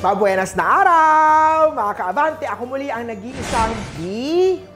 Mabuenas na araw, mga kaabante. Ako muli ang nag-iisang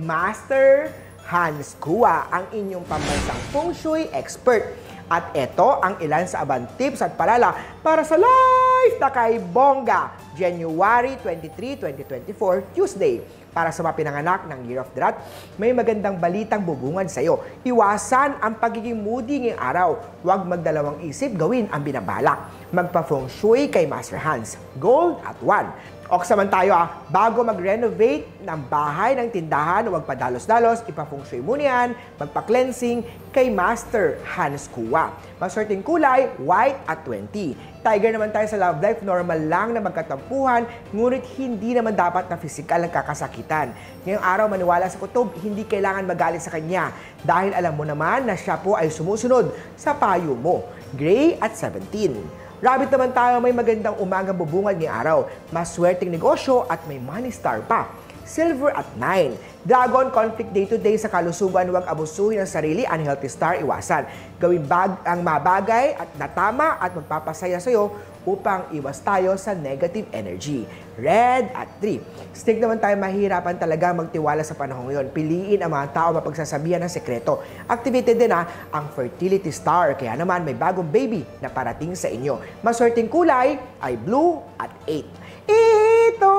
Master Hans Kua, ang inyong pambansang feng shui expert. At ito ang ilan sa abang tips at palala para sa live na kay Bongga, January 23, 2024, Tuesday. Para sa mga pinanganak ng Year of the Rat, may magandang balitang bubungad sa iyo. Iwasan ang pagiging moody ngayong araw. Huwag magdalawang isip, gawin ang binabalak. Magpa-feng shui kay Master Hans. Gold at 1. Oksaman tayo bago mag-renovate ng bahay ng tindahan, huwag padalos-dalos, ipa-feng shui muna yan, magpa-cleansing kay Master Hans Kua. Maswerteng kulay, white at 20. Tiger naman tayo sa love life, normal lang na magkatampuhan, ngunit hindi naman dapat na physical ang kakasakitan. Ngayong araw, maniwala sa kutob, hindi kailangan magalit sa kanya dahil alam mo naman na siya po ay sumusunod sa payo mo. Gray at 17. Rabbit naman tayo, may magandang umagang bubungad ngayong araw. Maswerteng negosyo at may money star pa. Silver at 9. Dragon, conflict day-to-day sa kalusugan, huwag abusuhin ang sarili, unhealthy star, iwasan. Gawin ang mabagay at natama at magpapasaya sa'yo upang iwas tayo sa negative energy. Red at 3. Stick naman tayo, mahirapan talaga magtiwala sa panahon ngayon. Piliin ang mga tao mapagsasabihan ng sekreto. Activated din ang fertility star, kaya naman may bagong baby na parating sa inyo. Maswerteng kulay ay blue at 8. Ito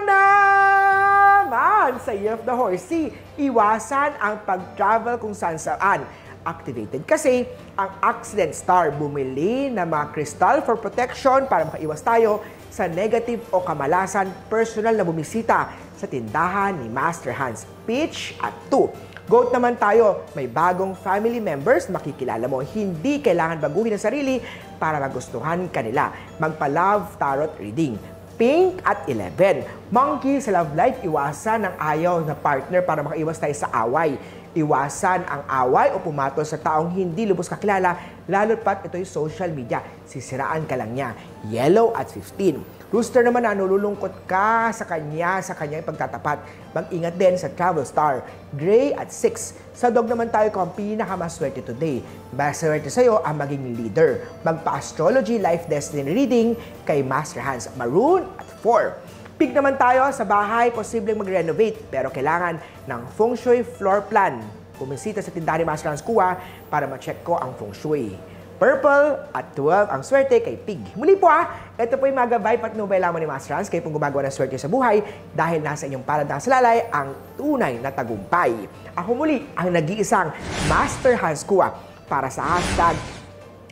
naman sa Year of the Horsey, iwasan ang pag-travel kung saan-saan. Activated kasi ang accident star, bumili ng mga crystal for protection para makaiwas tayo sa negative o kamalasan, personal na bumisita sa tindahan ni Master Hans. Peach at 2. Goat naman tayo, may bagong family members, makikilala mo, hindi kailangan baguhin ang sarili para magustuhan kanila. Magpa-love tarot reading. Pink at 11. Monkey sa love life, iwasan ang ayaw na partner para makaiwas tayo sa away. Iwasan ang away o pumatol sa taong hindi lubos kakilala, lalo't pat ito'y social media. Sisiraan ka lang niya. Yellow at 15. Rooster naman na nalulungkot ka sa kanyang pagtatapat. Mag-ingat din sa travel star. Gray at 6. Sa dog naman tayo kung ang pinakamaswerte today. Maswerte sa'yo ang maging leader. Magpa-astrology life destiny reading kay Master Hans. Maroon at 4. Pig naman tayo sa bahay, posibleng mag-renovate pero kailangan ng feng shui floor plan. Bumisita sa tindahan ni Master Hans Kua para ma-check ko ang feng shui. Purple at 12 ang swerte kay Pig. Muli po ito po yung mga gabay patnubay lamang ni Master Hans kayo pong gumagawa ng swerte sa buhay dahil nasa inyong palad sa lalay ang tunay na tagumpay. Ako muli ang nag-iisang Master Hans Kua para sa hashtag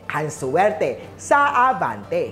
Hans Suwerte sa Abante.